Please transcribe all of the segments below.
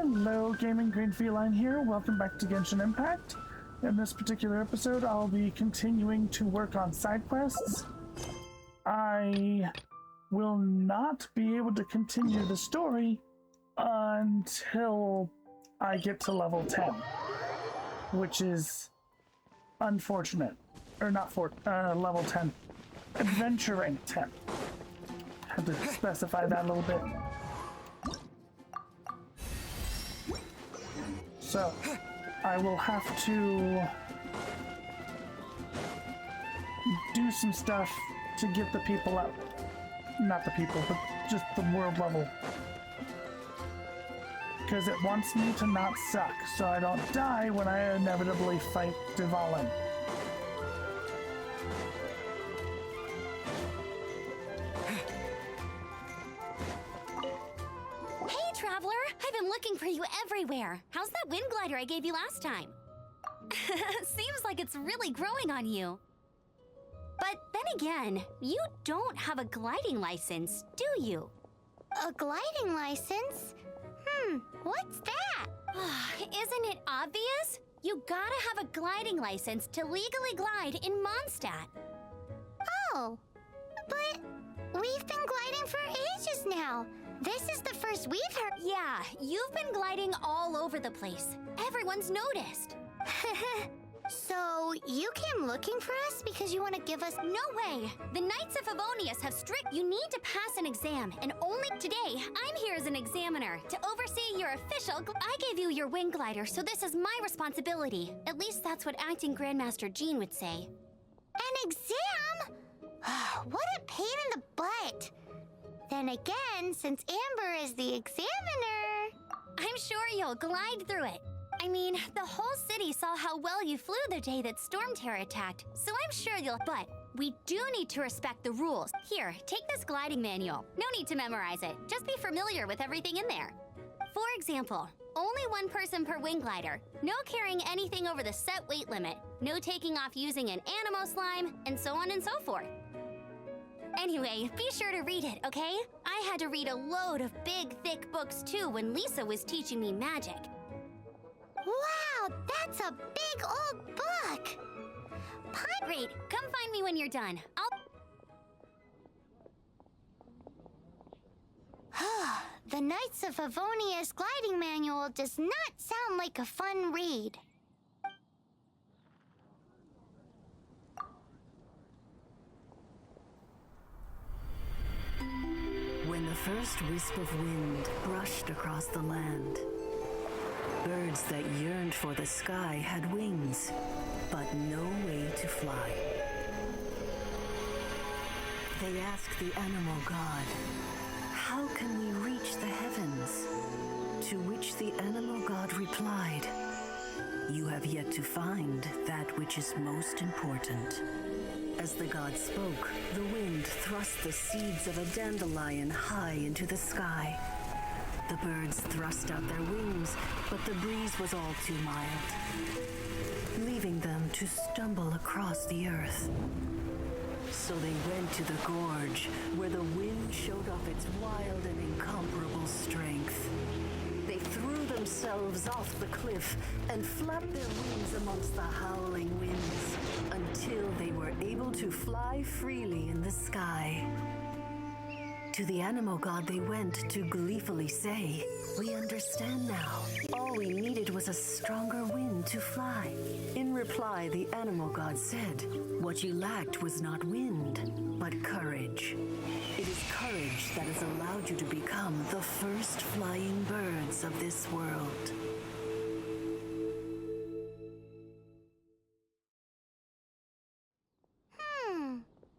Hello, Gaminggreenfeline here. Welcome back to Genshin Impact. In this particular episode, I'll be continuing to work on side quests. I will not be able to continue the story until I get to level 10, which is unfortunate. Or not level 10. Adventure rank 10. Had to specify that a little bit. So, I will have to do some stuff to get the people up. Not the people, but just the world level. Because it wants me to not suck, so I don't die when I inevitably fight Dvalin. Looking for you everywhere. How's that wind glider I gave you last time? Seems like it's really growing on you. But then again, you don't have a gliding license, do you? A gliding license? What's that? Isn't it obvious? You gotta have a gliding license to legally glide in Mondstadt. Oh, but we've been gliding for ages now. This is the first we've heard. Yeah, you've been gliding all over the place. Everyone's noticed. So, you came looking for us because you want to give us... No way! The Knights of Favonius have strict... You need to pass an exam, and only today, I'm here as an examiner to oversee your official... I gave you your wing glider, so this is my responsibility. At least that's what Acting Grandmaster Jean would say. An exam? What a pain in the butt! Then again, since Amber is the examiner... I'm sure you'll glide through it. I mean, the whole city saw how well you flew the day that Storm Terror attacked, so I'm sure you'll... But we do need to respect the rules. Here, take this gliding manual. No need to memorize it. Just be familiar with everything in there. For example, only one person per wing glider. No carrying anything over the set weight limit. No taking off using an animo slime, and so on and so forth. Anyway, be sure to read it, okay? I had to read a load of big, thick books too when Lisa was teaching me magic. Wow, that's a big old book! Great, come find me when you're done. The Knights of Favonius gliding manual does not sound like a fun read. When the first wisp of wind brushed across the land, birds that yearned for the sky had wings, but no way to fly. They asked the animal god, "How can we reach the heavens?" To which the animal god replied, "You have yet to find that which is most important." As the god spoke, the wind thrust the seeds of a dandelion high into the sky. The birds thrust out their wings, but the breeze was all too mild, leaving them to stumble across the earth. So they went to the gorge, where the wind showed off its wild and incomparable strength. They threw themselves off the cliff and flapped their wings amongst the howling winds until they were able to fly freely in the sky. To the animal god they went to gleefully say, "We understand now. All we needed was a stronger wind to fly." In reply, the animal god said, "What you lacked was not wind, but courage. It is courage that has allowed you to become the first flying birds of this world."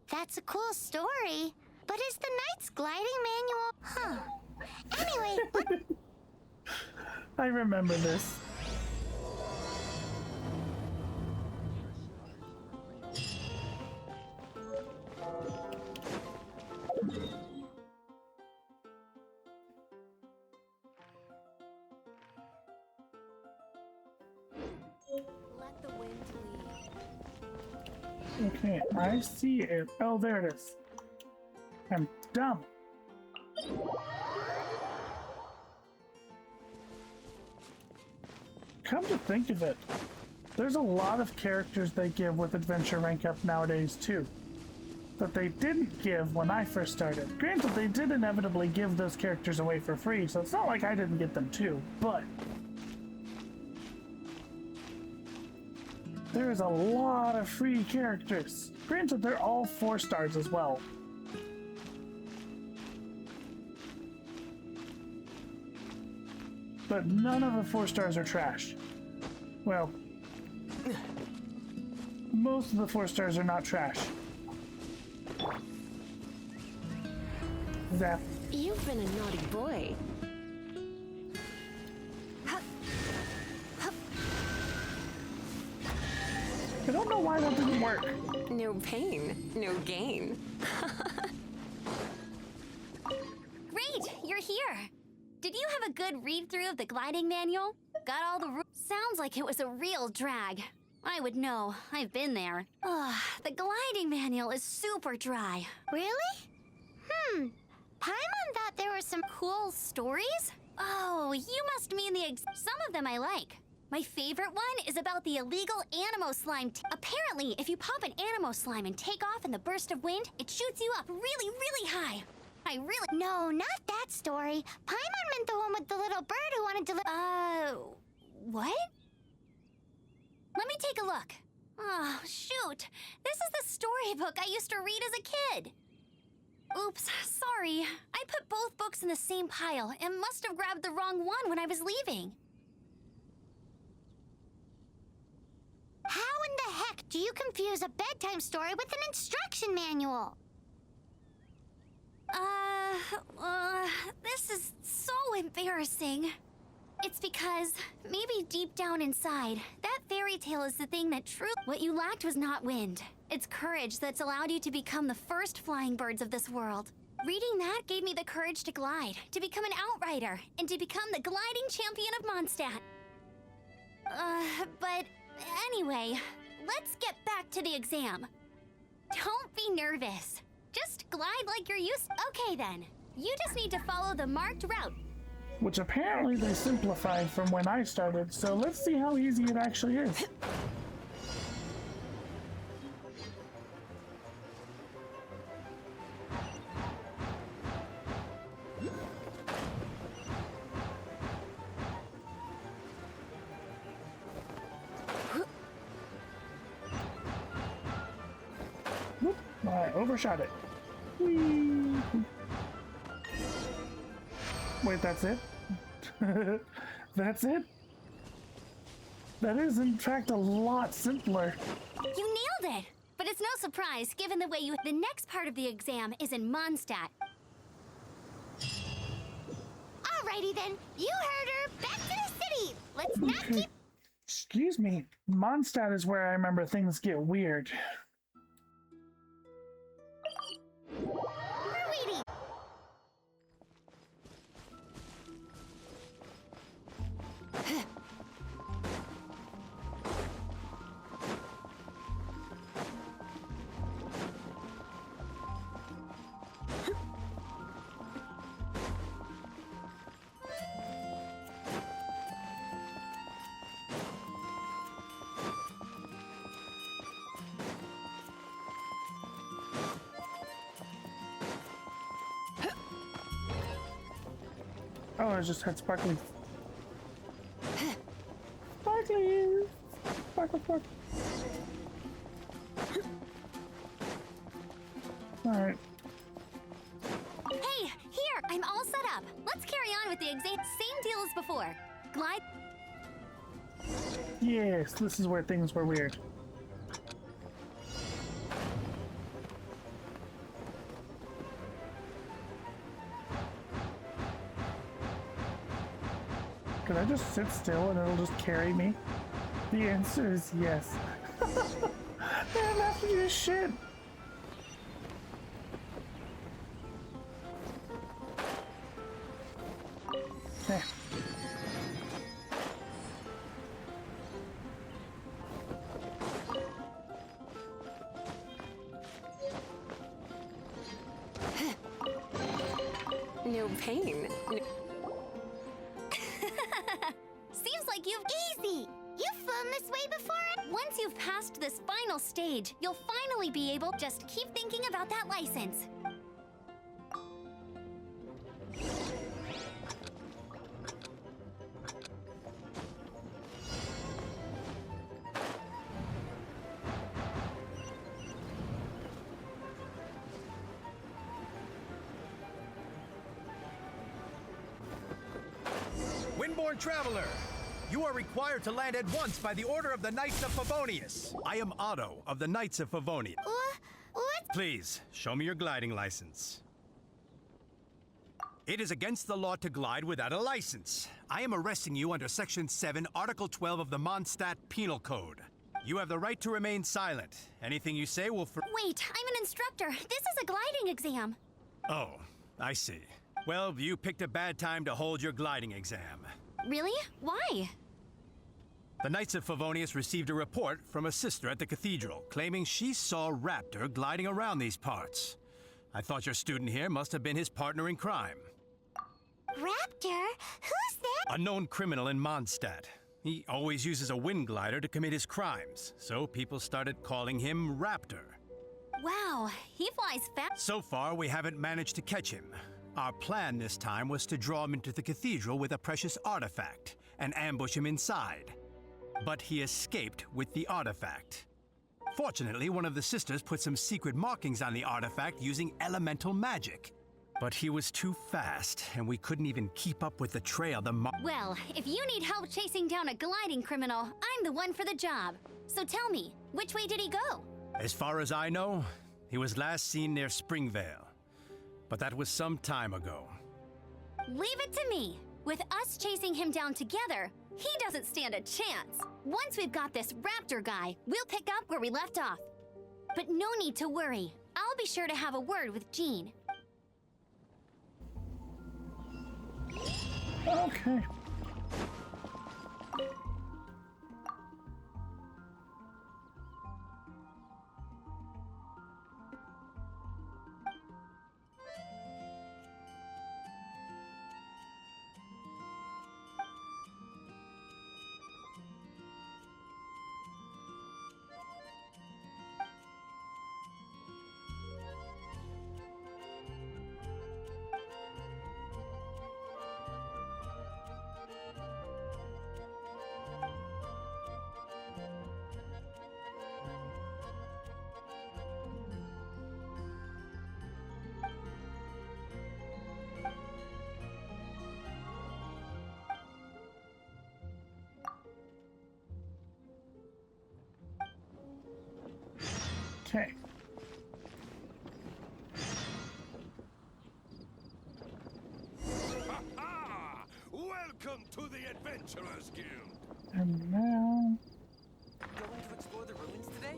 That's a cool story. But is the Knight's gliding manual... Anyway, I remember this. Let the wind lead. Okay, I see it. Oh, there it is. I'm dumb. come to think of it, there's a lot of characters they give with adventure rank up nowadays too, that they didn't give when I first started. Granted, they did inevitably give those characters away for free, so it's not like I didn't get them too, but there is a lot of free characters. Granted, they're all 4 stars as well. But none of the 4 stars are trash. Well, most of the 4 stars are not trash. Zap. You've been a naughty boy. I don't know why that didn't work. No pain, no gain. Great, you're here. Did you have a good read-through of the gliding manual? Got all the rules? Sounds like it was a real drag. I would know. I've been there. Ugh, the gliding manual is super dry. Really? Paimon thought there were some Cool stories? Oh, you must mean some of them I like. My favorite one is about the illegal Animo slime. Apparently, if you pop an Animo slime and take off in the burst of wind, it shoots you up really, really high. I really... No, not that story. Paimon meant the one with the little bird who wanted to what? Let me take a look. Oh, shoot. This is the storybook I used to read as a kid. Oops, sorry. I put both books in the same pile and must have grabbed the wrong one when I was leaving. How in the heck do you confuse a bedtime story with an instruction manual? This is so embarrassing. It's because, maybe deep down inside, that fairy tale is the thing that what you lacked was not wind. It's courage that's allowed you to become the first flying birds of this world. Reading that gave me the courage to glide, to become an outrider, and to become the gliding champion of Mondstadt. But anyway, let's get back to the exam. Don't be nervous. Just glide like you're used. Okay then, you just need to follow the marked route. Which apparently they simplified from when I started, so let's see how easy it actually is. Whoop, I overshot it. Whee. Wait, that's it? That's it? That is, in fact, a lot simpler. You nailed it! But it's no surprise, given the way the next part of the exam is in Mondstadt. Alrighty then, you heard her. Back to the city. Let's not keep... Excuse me. Mondstadt is where I remember things get weird. We're waiting. Oh, I just had sparkly. Sparkly! Sparkle, sparkle. Alright. Hey, here! I'm all set up. Let's carry on with the exam. Same deal as before. Glide. Yes, this is where things were weird. Could I just sit still and it'll just carry me? The answer is yes. I don't have to do shit. Okay. No pain. Seems like you've... Easy. down this way before? Once you've passed this final stage, you'll finally be able to just keep thinking about that license. Windborn Traveler, you are required to land at once by the order of the Knights of Favonius. I am Otto of the Knights of Favonius. What? Please, show me your gliding license. It is against the law to glide without a license. I am arresting you under Section 7, Article 12 of the Mondstadt Penal Code. You have the right to remain silent. Anything you say will Wait, I'm an instructor. This is a gliding exam. Oh, I see. Well, you picked a bad time to hold your gliding exam. Really? Why? The Knights of Favonius received a report from a sister at the cathedral claiming she saw Raptor gliding around these parts. I thought your student here must have been his partner in crime. Raptor? Who's that? A known criminal in Mondstadt. He always uses a wind glider to commit his crimes, so people started calling him Raptor. Wow, he flies fast. So far, we haven't managed to catch him. Our plan this time was to draw him into the cathedral with a precious artifact and ambush him inside. But he escaped with the artifact. Fortunately, one of the sisters put some secret markings on the artifact using elemental magic. But he was too fast, and we couldn't even keep up with the trail Well, if you need help chasing down a gliding criminal, I'm the one for the job. So tell me, which way did he go? As far as I know, he was last seen near Springvale. But that was some time ago. Leave it to me. With us chasing him down together, he doesn't stand a chance. Once we've got this Raptor guy, we'll pick up where we left off. But no need to worry. I'll be sure to have a word with Jean. Okay. Okay. Welcome to the Adventurers Guild. And now... Going to explore the ruins today?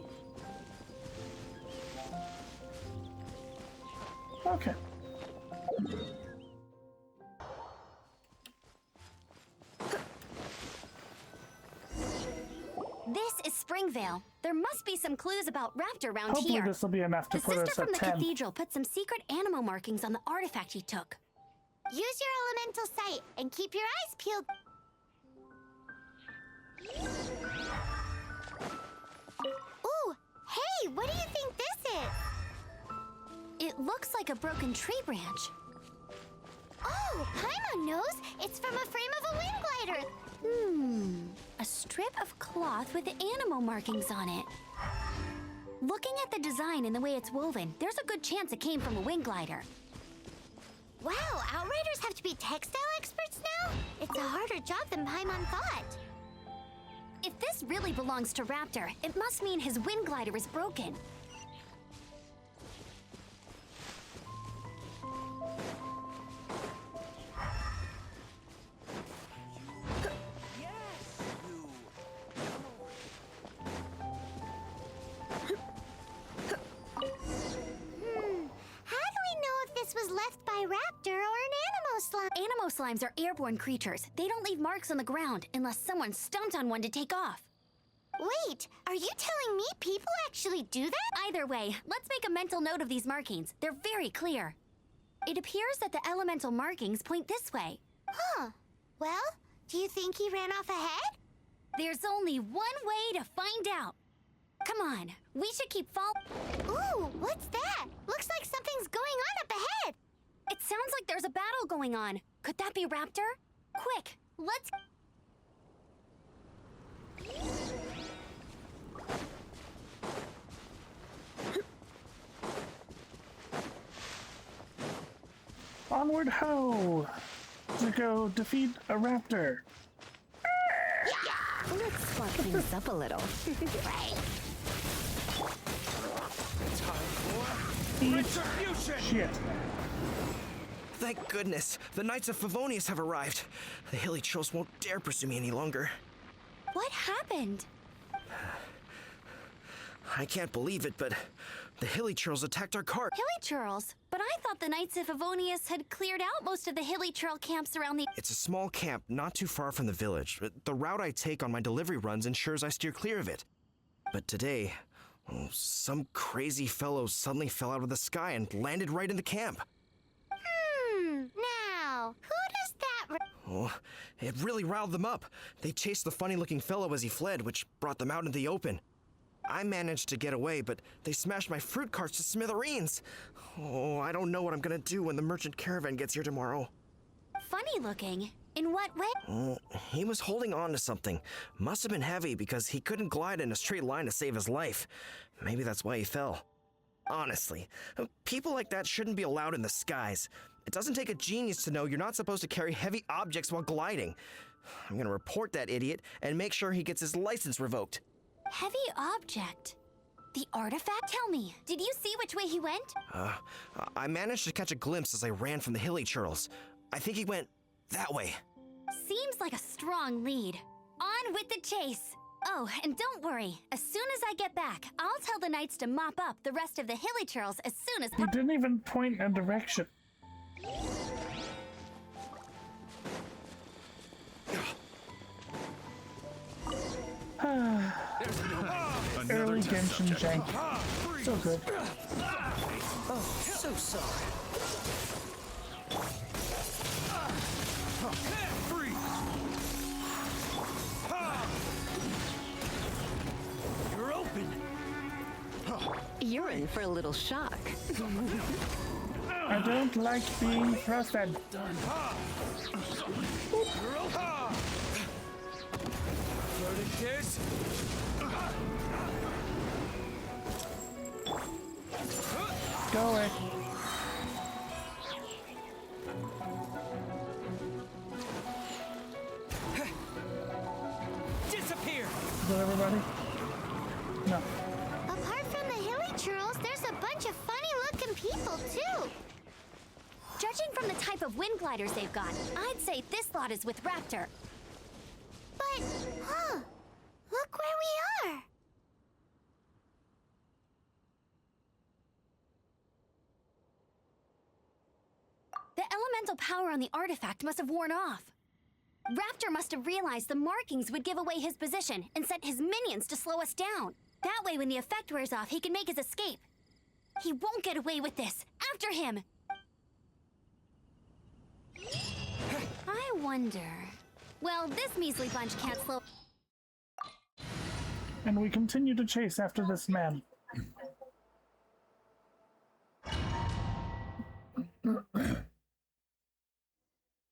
Okay. This is Springvale. There must be some clues about Raptor around Hopefully here. this will be enough to The put sister us at from the 10. cathedral put some secret animal markings on the artifact he took. Use your elemental sight and keep your eyes peeled. Ooh, hey, what do you think this is? It looks like a broken tree branch. Oh, Paimon knows. It's from a frame of a wind glider. A strip of cloth with animal markings on it. Looking at the design and the way it's woven, there's a good chance it came from a wind glider. Wow, Outriders have to be textile experts now? It's a harder job than Paimon thought. If this really belongs to Raptor, it must mean his wind glider is broken. How do we know if this was left by Raptor or an animal slime? Animo slimes are airborne creatures. They don't leave marks on the ground unless someone stomped on one to take off. Wait, are you telling me people actually do that? Either way, let's make a mental note of these markings. They're very clear. It appears that the elemental markings point this way. Huh. Well, do you think he ran off ahead? There's only one way to find out. Come on, we should keep Ooh, what's that? Looks like something's going on up ahead. It sounds like there's a battle going on. Could that be Raptor? Quick, let's... Onward ho! To go defeat a raptor. Let's swap things up a little. Retribution! Shit. Thank goodness, the Knights of Favonius have arrived. The hilly trolls won't dare pursue me any longer. What happened? I can't believe it, but the hilly trolls attacked our cart. Hilly Churls? But I thought the Knights of Favonius had cleared out most of the Hilly Churl camps around the... It's a small camp not too far from the village. The route I take on my delivery runs ensures I steer clear of it. But today, some crazy fellow suddenly fell out of the sky and landed right in the camp. Now, who does that... Oh, it really riled them up. They chased the funny-looking fellow as he fled, which brought them out into the open. I managed to get away, but they smashed my fruit carts to smithereens. Oh, I don't know what I'm gonna do when the merchant caravan gets here tomorrow. Funny looking? In what way? Oh, he was holding on to something. Must have been heavy because he couldn't glide in a straight line to save his life. Maybe that's why he fell. Honestly, people like that shouldn't be allowed in the skies. It doesn't take a genius to know you're not supposed to carry heavy objects while gliding. I'm gonna report that idiot and make sure he gets his license revoked. Heavy object? The artifact? Tell me, did you see which way he went? I managed to catch a glimpse as I ran from the hilly churls. I think he went that way. Seems like a strong lead. On with the chase. Oh, and don't worry. As soon as I get back, I'll tell the knights to mop up the rest of the hilly churls as soon as... You didn't even point a direction. Early Genshin jank. So good. Oh, so sorry. Freeze! You're open. You're in for a little shock. I don't like being thrusted. Floating kiss? Go away. Disappear. Is that everybody? No. Apart from the hilly churls, there's a bunch of funny-looking people, too. Judging from the type of wind gliders they've got, I'd say this lot is with Raptor. But, look where we are. The elemental power on the artifact must have worn off. Raptor must have realized the markings would give away his position and sent his minions to slow us down. That way, when the effect wears off, he can make his escape. He won't get away with this. After him! I wonder... Well, this measly bunch can't slow... And we continue to chase after this man.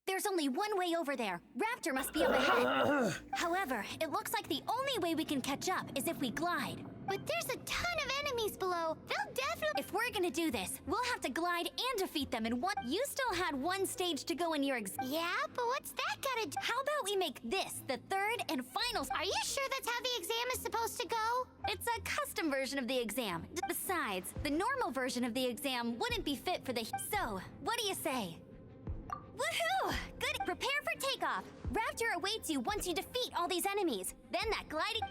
There's only one way over there. Raptor must be up ahead. However, it looks like the only way we can catch up is if we glide. But there's a ton of enemies below. They'll definitely... If we're gonna do this, we'll have to glide and defeat them in one... You still had one stage to go in your Yeah, but what's that gotta do? How about we make this the third and final... Are you sure that's how the exam is supposed to go? It's a custom version of the exam. Besides, the normal version of the exam wouldn't be fit for the... So, what do you say? Woohoo! Good! Prepare for takeoff! Raptor awaits you once you defeat all these enemies. Then that gliding...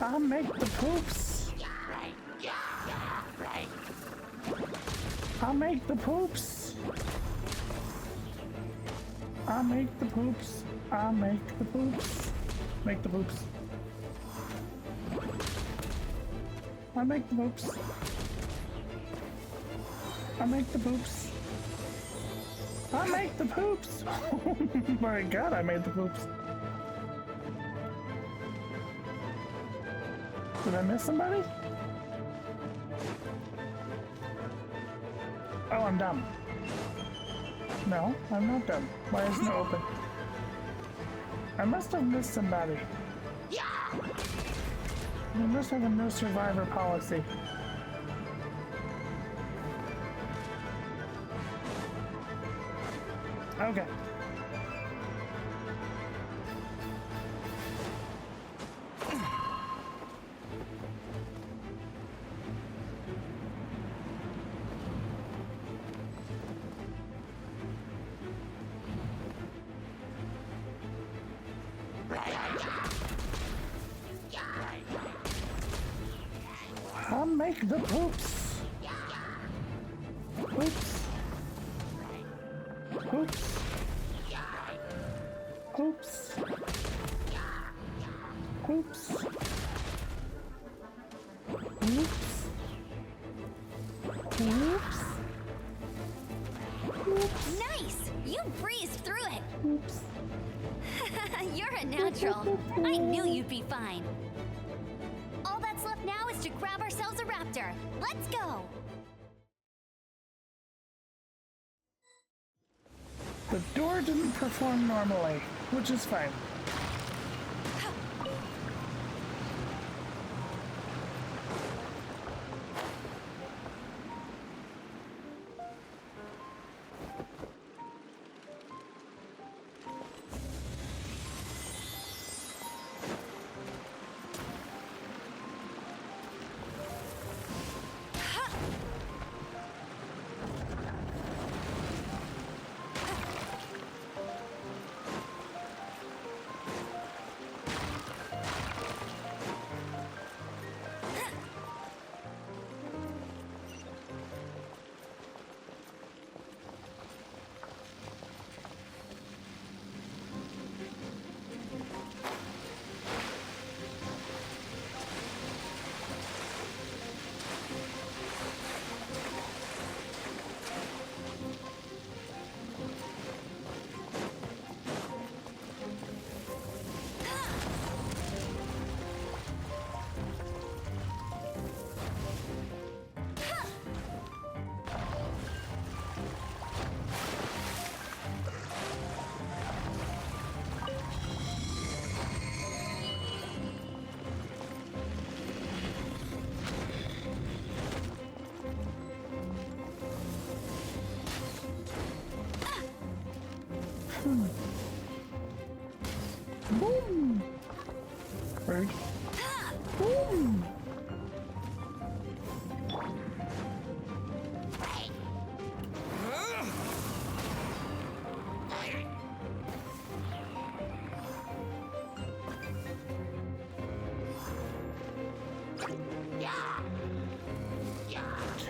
I make the poops. I make the poops. I make the poops. I make the poops. Make the poops. I make the poops. I make the poops. I make the poops. Oh my god, I made the poops. Did I miss somebody? Oh, I'm dumb. No, I'm not dumb. Why isn't it open? I must have missed somebody. We must have a no survivor policy. Okay. I'll make the poops. Poops. Poops. Poops. Poops. Poops. Poops. Poops. Nice! You breezed through it! Poops. You're a natural. I knew you'd be fine. All that's left now is to grab ourselves a raptor. Let's go! The door didn't perform normally, which is fine. Boom! Bird. Boom!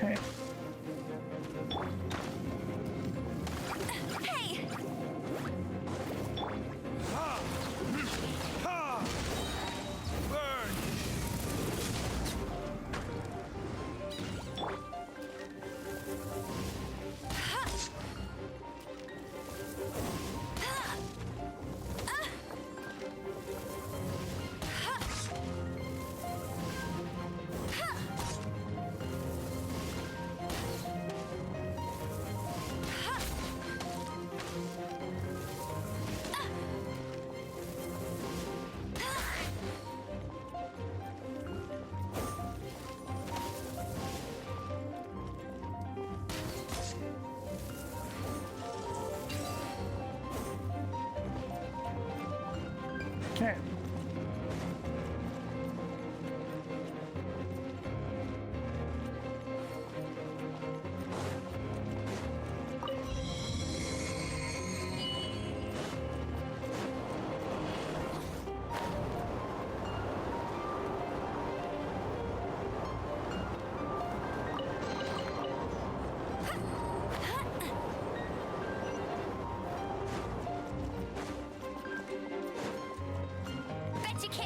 Okay. Hey! Burn!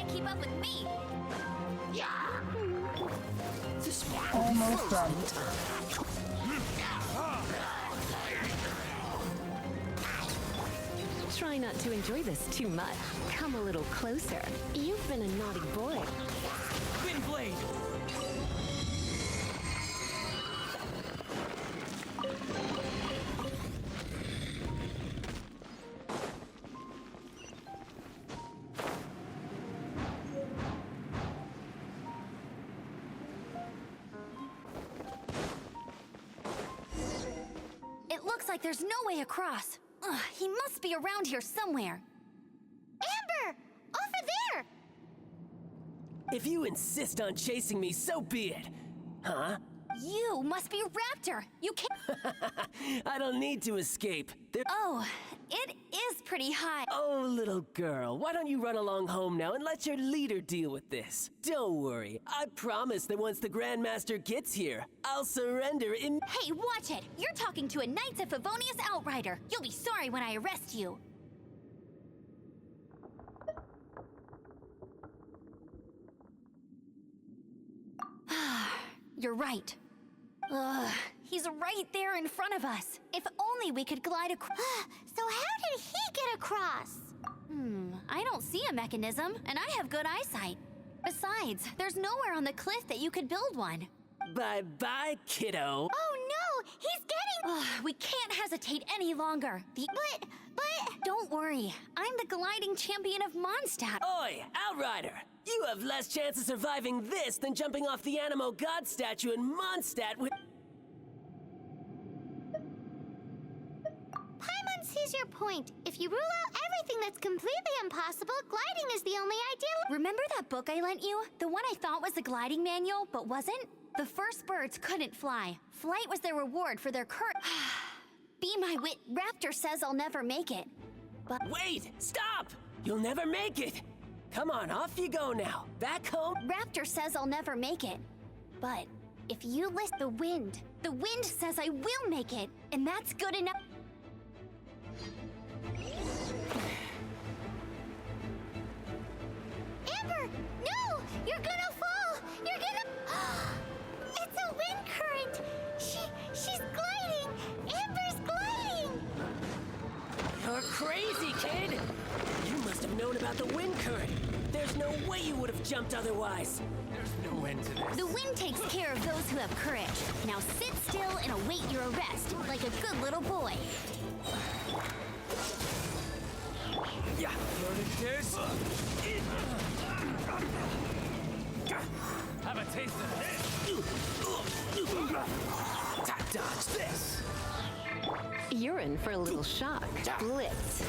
keep up with me. This Almost done. Try not to enjoy this too much. Come a little closer. You've been a naughty boy. Wind blade. It looks like there's no way across. Ugh, he must be around here somewhere. Amber! Over there! If you insist on chasing me, so be it. Huh? You must be Raptor. You can't. I don't need to escape. Oh, it is pretty high. Oh, little girl, why don't you run along home now and let your leader deal with this? Don't worry. I promise that once the Grandmaster gets here, I'll surrender in. Hey, watch it! You're talking to a Knights of Favonius outrider. You'll be sorry when I arrest you. You're right. Ugh, he's right there in front of us. If only we could glide across. So how did he get across? I don't see a mechanism, and I have good eyesight. Besides, there's nowhere on the cliff that you could build one. Bye-bye, kiddo. Oh no! He's getting... Ugh, we can't hesitate any longer. But... Don't worry, I'm the gliding champion of Mondstadt. Oi, Outrider! You have less chance of surviving this than jumping off the Animo God statue in Mondstadt with... Paimon sees your point. If you rule out everything that's completely impossible, gliding is the only ideal... Remember that book I lent you? The one I thought was the gliding manual, but wasn't? The first birds couldn't fly. Flight was their reward for their courage. Be my wit. Raptor says I'll never make it. But Wait! Stop! You'll never make it! Come on, off you go now. Back home. Raptor says I'll never make it. But if you list the wind says I will make it, and that's good enough. Amber! No! You're gonna fall! You're gonna... It's a wind current! She's gliding! Amber's gliding! You're crazy, kid! You must have known about the wind current. There's no way you would have jumped otherwise. There's no end to this. The wind takes care of those who have courage. Now sit still and await your arrest, like a good little boy. Yeah. Learning this. Have a taste of this. Dodge this. You're in for a little shock. Blitz.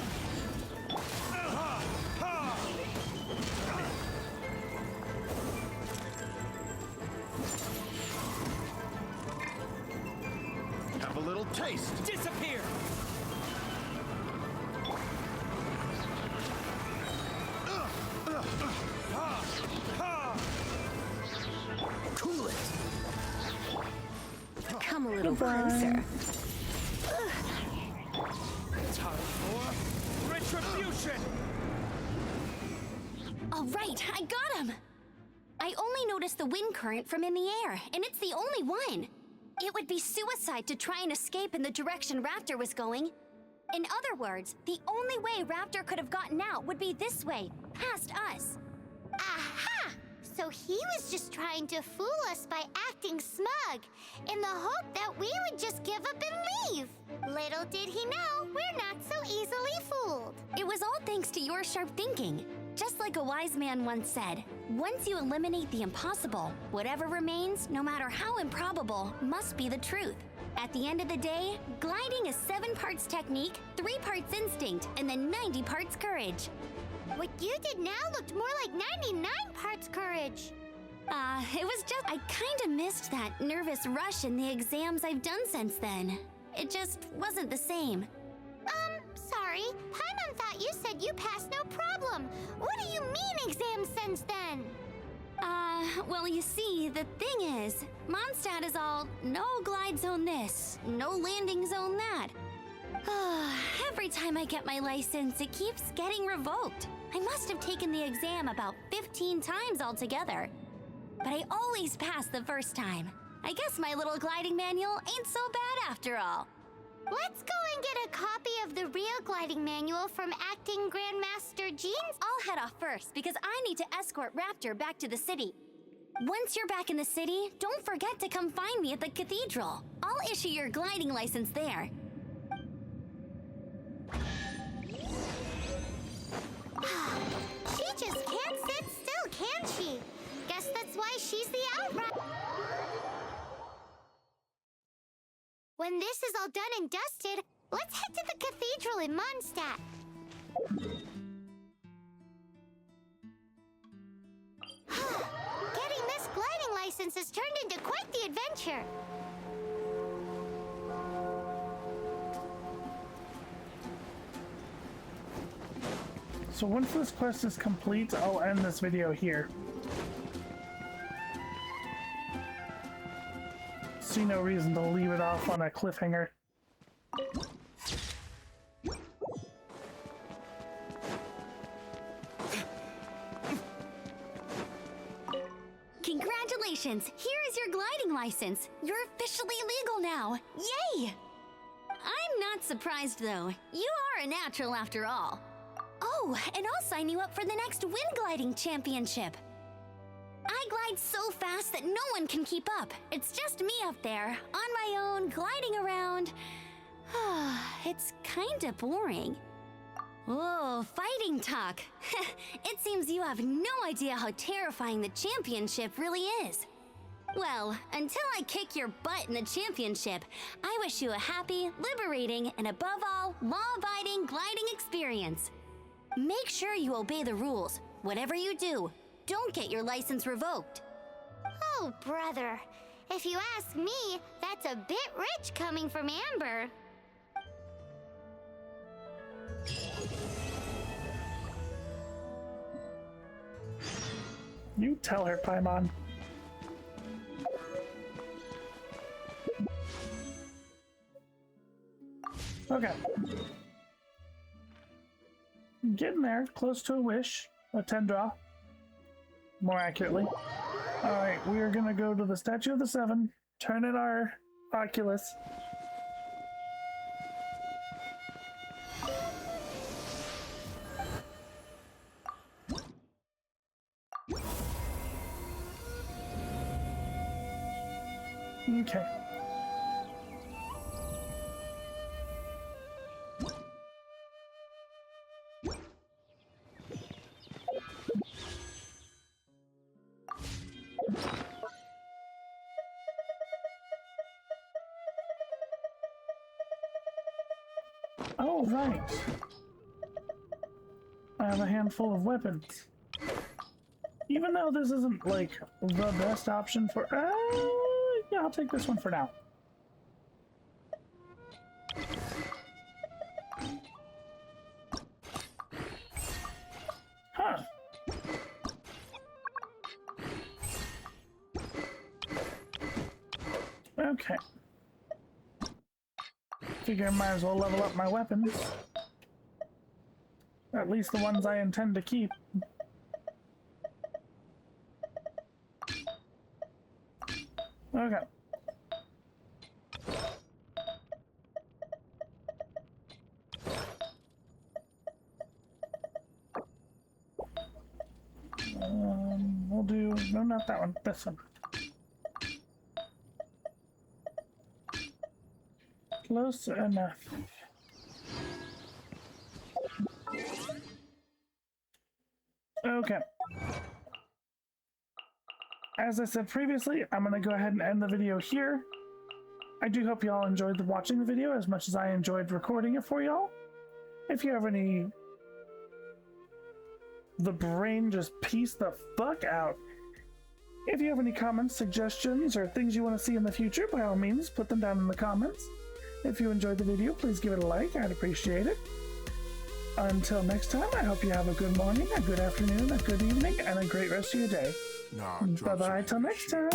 Have a little taste. Disappear! Cool it! Come a little closer. Time for retribution. All right, I got him! I only noticed the wind current from in the air, and it's the only one. It would be suicide to try and escape in the direction Raptor was going. In other words, the only way Raptor could have gotten out would be this way, past us. Aha! So he was just trying to fool us by acting smug, in the hope that we would just give up and leave. Little did he know, we're not so easily fooled. It was all thanks to your sharp thinking. Just like a wise man once said, once you eliminate the impossible, whatever remains, no matter how improbable, must be the truth. At the end of the day, gliding is 7 parts technique, 3 parts instinct, and then 90 parts courage. What you did now looked more like 99 parts courage. It was just, I kinda missed that nervous rush in the exams I've done since then. It just wasn't the same. Sorry. Paimon thought you said you passed no problem. What do you mean exam sense then? Well, you see, the thing is, Mondstadt is all no glide zone this, no landing zone that. Every time I get my license, it keeps getting revoked. I must have taken the exam about 15 times altogether. But I always pass the first time. I guess my little gliding manual ain't so bad after all. Let's go and get a copy of the real gliding manual from Acting Grandmaster Jeans. I'll head off first because I need to escort Raptor back to the city. Once you're back in the city, don't forget to come find me at the cathedral. I'll issue your gliding license there. She just can't sit still, can she? Guess that's why she's the outrider. When this is all done and dusted, let's head to the cathedral in Mondstadt. Getting this gliding license has turned into quite the adventure. So once this quest is complete, I'll end this video here. See no reason to leave it off on a cliffhanger. Congratulations! Here is your gliding license. You're officially legal now. Yay! I'm not surprised though. You are a natural after all. Oh, and I'll sign you up for the next wind gliding championship. I glide so fast that no one can keep up. It's just me up there, on my own, gliding around. It's kinda boring. Oh, fighting talk. It seems you have no idea how terrifying the championship really is. Well, until I kick your butt in the championship, I wish you a happy, liberating, and above all, law-abiding gliding experience. Make sure you obey the rules. Whatever you do, don't get your license revoked. Oh, brother. If you ask me, that's a bit rich coming from Amber. You tell her, Paimon. Okay. Getting there, close to a wish. A 10 draw. More accurately. Alright, we are gonna go to the Statue of the Seven, turn in our Oculus. Okay. Oh, right. I have a handful of weapons. Even though this isn't, like, the best option for... yeah, I'll take this one for now. Huh. Okay. Figure I might as well level up my weapons. At least the ones I intend to keep. Okay. We'll do... no, not that one. This one. Close enough. Okay. As I said previously, I'm going to go ahead and end the video here. I do hope y'all enjoyed watching the video as much as I enjoyed recording it for y'all. If you have any... the brain just pieced the fuck out. If you have any comments, suggestions, or things you want to see in the future, by all means, put them down in the comments. If you enjoyed the video, please give it a like. I'd appreciate it. Until next time, I hope you have a good morning, a good afternoon, a good evening, and a great rest of your day. Bye-bye till next time.